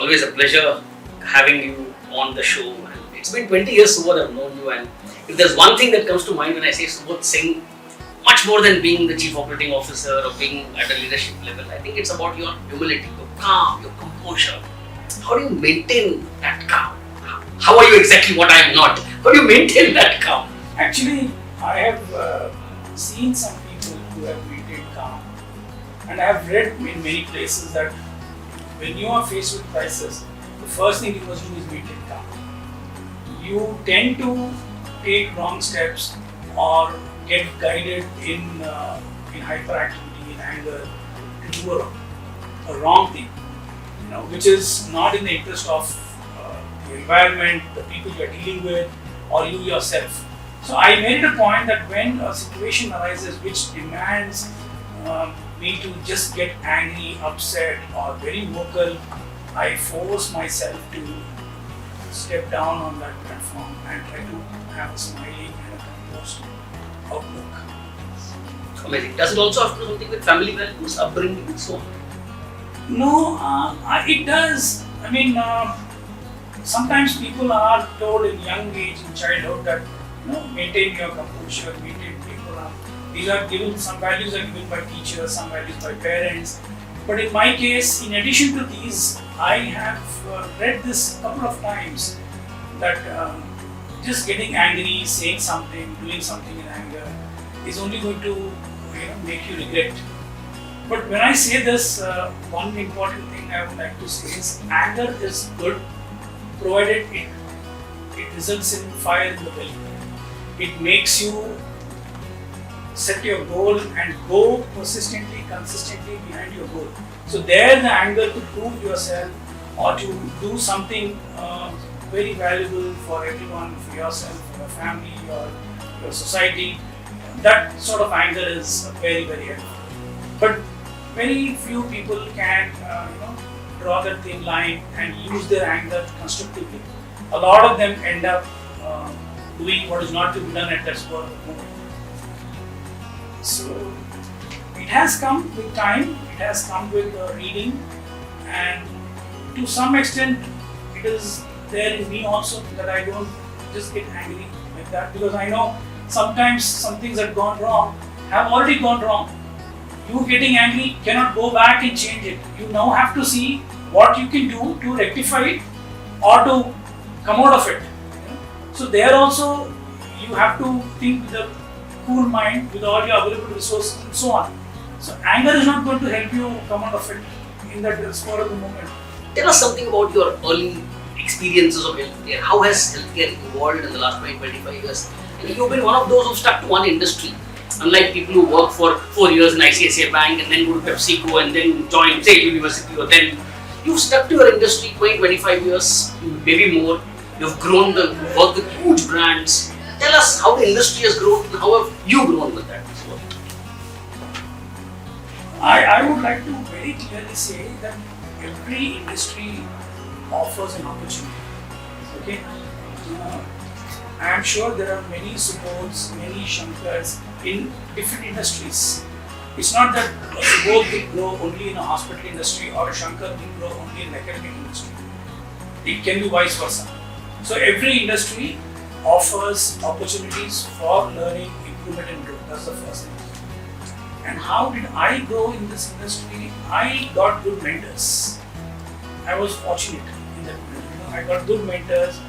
always a pleasure having you on the show. And it's been 20 years, Subodh, I've known you, and if there's one thing that comes to mind when I say Subodh Singh, much more than being the chief operating officer or being at a leadership level, I think it's about your humility, your calm, your composure. How do you maintain that calm? How are you exactly what I am not? How do you maintain that calm? Actually, I have seen some people who have maintained calm, and I have read in many places that when you are faced with crisis, the first thing you must do is maintain calm. You tend to take wrong steps or get guided in hyperactivity, in anger, to do a wrong thing, which is not in the interest of the environment, the people you are dealing with, or you yourself. So I made it a point that when a situation arises which demands me to just get angry, upset, or very vocal, I force myself to step down on that platform and try to have a smiling and a composed outlook. Amazing. Does it also have to do something with family values, upbringing, and so on? No, it does. I mean, sometimes people are told in young age, in childhood, that maintain your composure, maintain people. These are given. Some values are given by teachers, some values by parents. But in my case, in addition to these, I have read this a couple of times that just getting angry, saying something, doing something in anger is only going to make you regret. But when I say this, one important thing I would like to say is anger is good, provided it results in fire in the belly. It makes you set your goal and go persistently, consistently behind your goal. So there the anger to prove yourself or to do something very valuable for everyone, for yourself, for your family, or your society, that sort of anger is very, very helpful. But very few people can draw that thin line and use their anger constructively. A lot of them end up doing what is not to be done at that spur of the moment. So it has come with time, it has come with reading, and to some extent it is there in me also that I don't just get angry like that, because I know sometimes some things that gone wrong have already gone wrong. You getting angry cannot go back and change it. You now have to see what you can do to rectify it or to come out of it. So there also you have to think with a cool mind, with all your available resources and so on. So anger is not going to help you come out of it in that spur of the moment. Tell us something about your early experiences of healthcare. How has healthcare evolved in the last 20-25 years? And you've been one of those who stuck to one industry. Unlike people who work for 4 years in ICICI Bank and then go to PepsiCo and then join, say, university, or then you've stuck to your industry 20-25 years, maybe more. You've grown, you've worked with huge brands. Tell us how the industry has grown and how have you grown with that? I would like to very clearly say that every industry offers an opportunity. Okay, I am sure there are many Subodhs, many Shankars in different industries. It's not that a Subodh will grow only in a hospital industry or a Shankar will grow only in the academic industry. It can be vice versa. So every industry offers opportunities for learning, improvement and growth. That's the first thing. And how did I grow in this industry? I got good mentors. I was fortunate in that. I got good mentors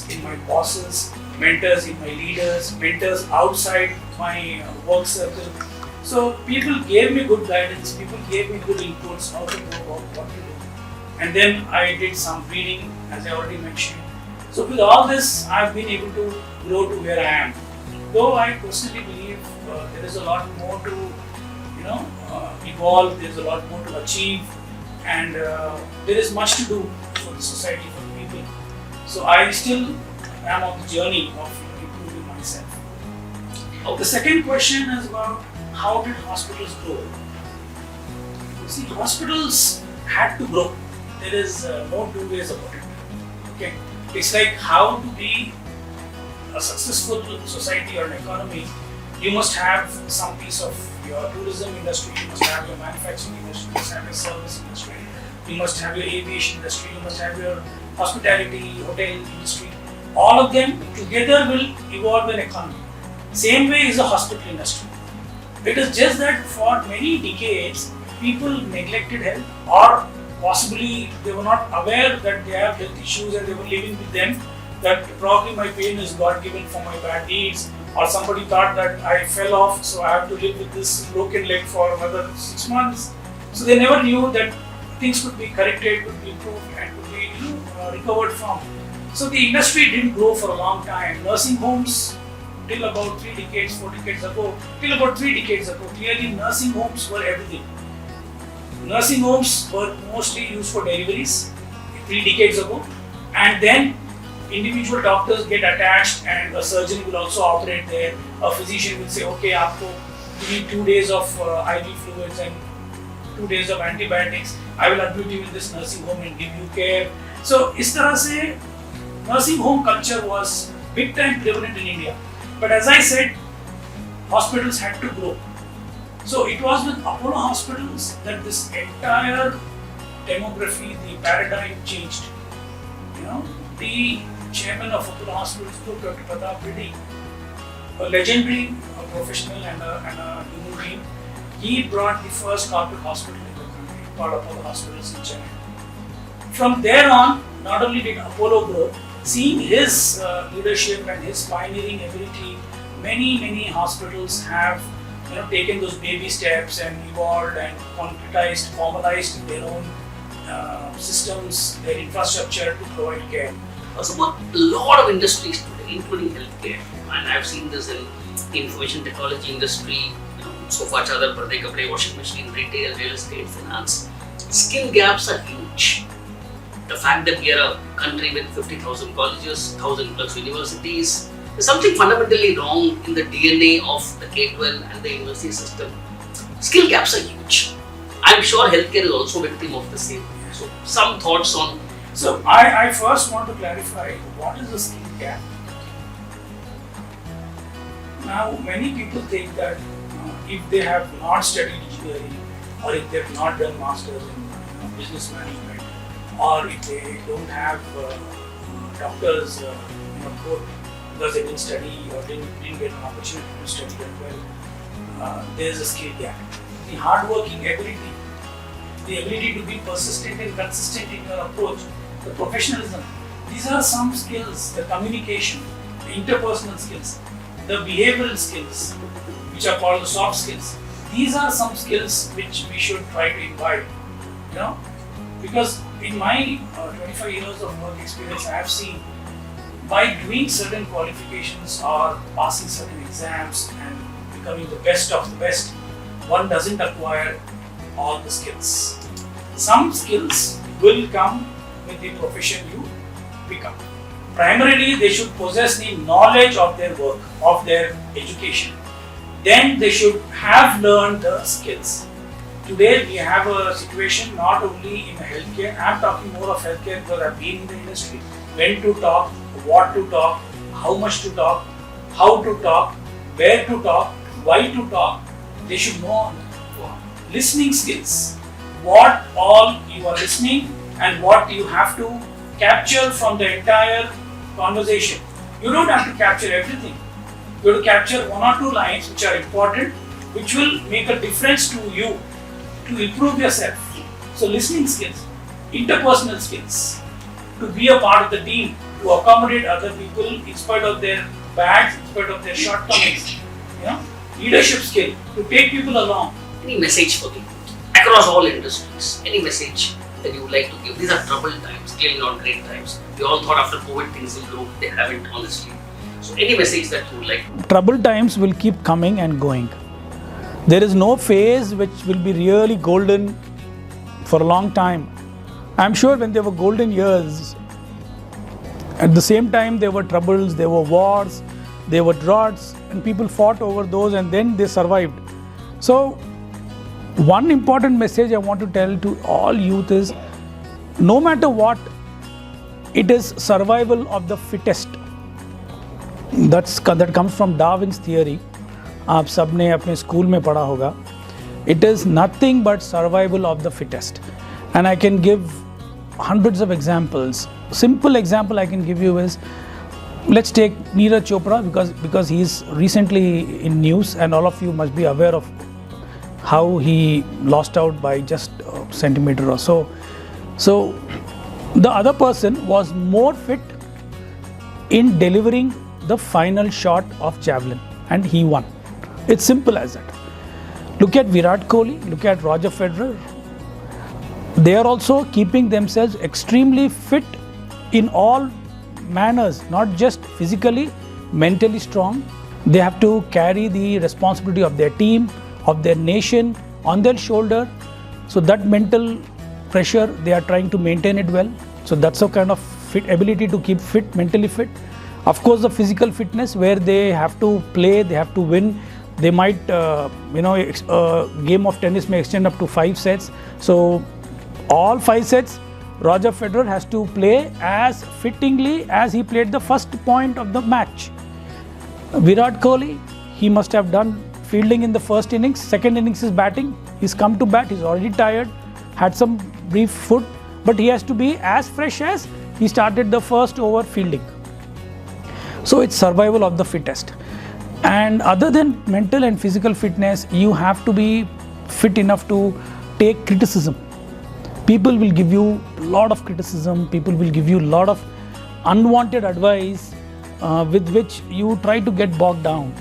in my bosses, mentors in my leaders, mentors outside my work circle. So people gave me good guidance, people gave me good inputs how to go about what to do. And then I did some reading, as I already mentioned. So with all this, I've been able to grow to where I am. Though I personally believe there is a lot more to evolve, there is a lot more to achieve, and there is much to do for the society, for the people. So I still am on the journey of improving myself. The second question is about how did hospitals grow? You see, hospitals had to grow. There is no two ways about it. Okay, it's like how to be a successful society or an economy. You must have some piece of your tourism industry, you must have your manufacturing industry, you must have your service industry, you must have your aviation industry, you must have your hospitality, hotel industry. All of them together will evolve an economy. Same way is the hospital industry. It is just that for many decades, people neglected health, or possibly they were not aware that they have health issues and they were living with them, that probably my pain is God given for my bad deeds, or somebody thought that I fell off so I have to live with this broken leg for another 6 months. So they never knew that things could be corrected, could be improved and could be recovered from. So the industry didn't grow for a long time. Nursing homes till about 4 decades ago, clearly nursing homes were everything. Nursing homes were mostly used for deliveries 3 decades ago, and then individual doctors get attached and a surgeon will also operate there. A physician will say, okay, you need 2 days of IV fluids and 2 days of antibiotics. I will admit you in this nursing home and give you care. So, इस तरह से nursing home culture was big time prevalent in India. But as I said, hospitals had to grow. So it was with Apollo hospitals that this entire demography, the paradigm changed. The chairman of Apollo Hospitals Group, Dr. Pratap Reddy, a legendary professional and a human being, he brought the first corporate hospital in the country called Apollo Hospitals in Chennai. From there on, not only did Apollo grow, seeing his leadership and his pioneering ability, many hospitals have taken those baby steps and evolved and concretized, formalized their own systems, their infrastructure to provide care. So, a lot of industries today, including healthcare, and I've seen this in information technology industry, sofa, chadar, parde, kapde, washing machine, retail, real estate, finance. Skill gaps are huge. The fact that we are a country with 50,000 colleges, 1,000 plus universities, there's something fundamentally wrong in the DNA of the K-12 and the university system. Skill gaps are huge. I'm sure healthcare is also a victim of the same. So, some thoughts on. So, I first want to clarify what is the skill gap. Now, many people think that if they have not studied engineering, or if they have not done masters in business management, or if they don't have doctors code because they didn't study or didn't get an opportunity to study that well, there is a skill gap. The hard-working ability, the ability to be persistent and consistent in your approach, the professionalism, these are some skills, the communication, the interpersonal skills, the behavioral skills, which are called the soft skills. These are some skills which we should try to imbibe, because in my 25 years of work experience, I have seen by doing certain qualifications or passing certain exams and becoming the best of the best, one doesn't acquire all the skills. Some skills will come with the profession you become. Primarily, they should possess the knowledge of their work, of their education. Then they should have learned the skills. Today we have a situation not only in healthcare, I am talking more of healthcare because I have been in the industry. When to talk, what to talk, how much to talk, how to talk, where to talk, why to talk, they should know listening skills. What all you are listening and what you have to capture from the entire conversation. You don't have to capture everything. You have to capture 1 or 2 lines which are important, which will make a difference to you, to improve yourself. So listening skills, interpersonal skills, to be a part of the team, to accommodate other people in spite of their bads, in spite of their shortcomings. Leadership skill, to take people along. Any message for people across all industries? Any message that you would like to give? These are troubled times, clearly not great times. We all thought after COVID things will grow. They haven't, honestly. So any message that you would like? Troubled times will keep coming and going. There is no phase which will be really golden for a long time. I'm sure when there were golden years, at the same time there were troubles, there were wars, there were droughts, and people fought over those and then they survived. So, one important message I want to tell to all youth is, no matter what, it is survival of the fittest. That comes from Darwin's theory. आप सबने अपने school में पढ़ा होगा. It is nothing but survival of the fittest. And I can give hundreds of examples. Simple example I can give you is, let's take Neeraj Chopra, because he's recently in news and all of you must be aware of how he lost out by just a centimeter or so. So the other person was more fit in delivering the final shot of javelin and he won. It's simple as that. Look at Virat Kohli, look at Roger Federer. They are also keeping themselves extremely fit in all manners, not just physically, mentally strong. They have to carry the responsibility of their team, of their nation on their shoulder. So that mental pressure, they are trying to maintain it well. So that's a kind of ability to keep fit, mentally fit. Of course, the physical fitness where they have to play, they have to win. They might, a game of tennis may extend up to 5 sets. So all 5 sets, Roger Federer has to play as fittingly as he played the first point of the match. Virat Kohli, he must have done fielding in the first innings. Second innings is batting. He's come to bat. He's already tired, had some brief food, but he has to be as fresh as he started the first over fielding. So it's survival of the fittest. And other than mental and physical fitness, you have to be fit enough to take criticism. People will give you a lot of criticism. People will give you a lot of unwanted advice with which you try to get bogged down.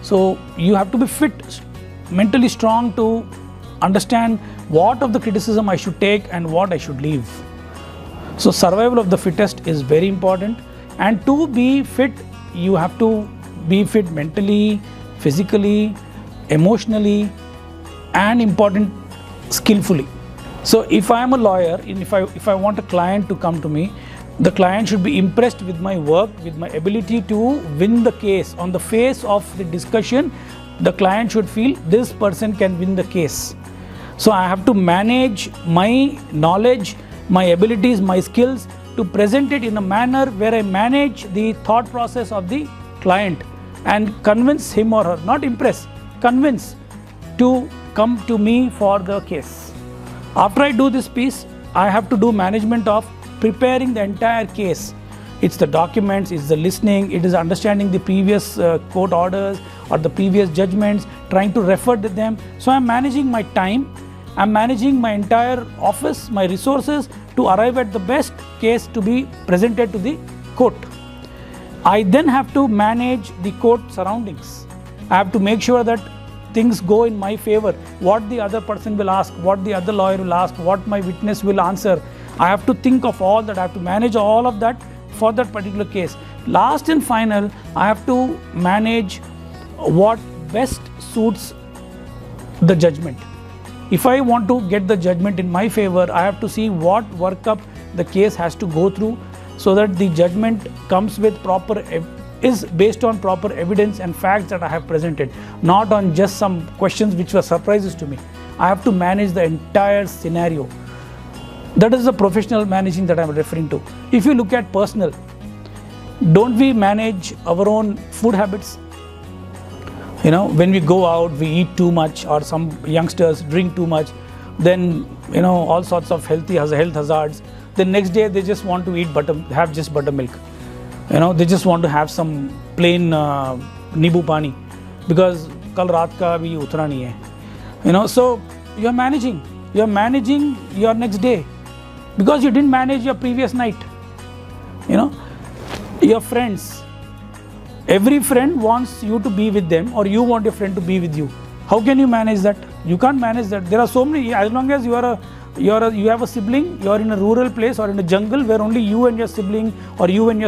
So you have to be fit, mentally strong to understand what of the criticism I should take and what I should leave. So survival of the fittest is very important. And to be fit, you have to be fit mentally, physically, emotionally, and important, skillfully. So if I am a lawyer, and if I want a client to come to me, the client should be impressed with my work, with my ability to win the case. On the face of the discussion, the client should feel this person can win the case. So I have to manage my knowledge, my abilities, my skills to present it in a manner where I manage the thought process of the client and convince him or her, not impress, convince to come to me for the case. After I do this piece, I have to do management of preparing the entire case. It's the documents, it's the listening, it is understanding the previous court orders or the previous judgments, trying to refer to them. So I'm managing my time, I'm managing my entire office, my resources to arrive at the best case to be presented to the court. I then have to manage the court surroundings. I have to make sure that things go in my favor, what the other person will ask, what the other lawyer will ask, what my witness will answer. I have to think of all that, I have to manage all of that for that particular case. Last and final, I have to manage what best suits the judgment. If I want to get the judgment in my favor, I have to see what workup the case has to go through so that the judgment comes with is based on proper evidence and facts that I have presented, not on just some questions which were surprises to me. I have to manage the entire scenario. That is the professional managing that I am referring to. If you look at personal, don't we manage our own food habits? When we go out, we eat too much, or some youngsters drink too much, then all sorts of health hazards. The next day they just want to have just buttermilk. They just want to have some plain nibu pani because kal raat ka abhi utra nahi hai. So you are managing your next day because you didn't manage your previous night. Your friends, every friend wants you to be with them, or you want your friend to be with you. How can you manage that? You can't manage that. There are so many. As long as you have a sibling, you are in a rural place or in a jungle where only you and your sibling or you and your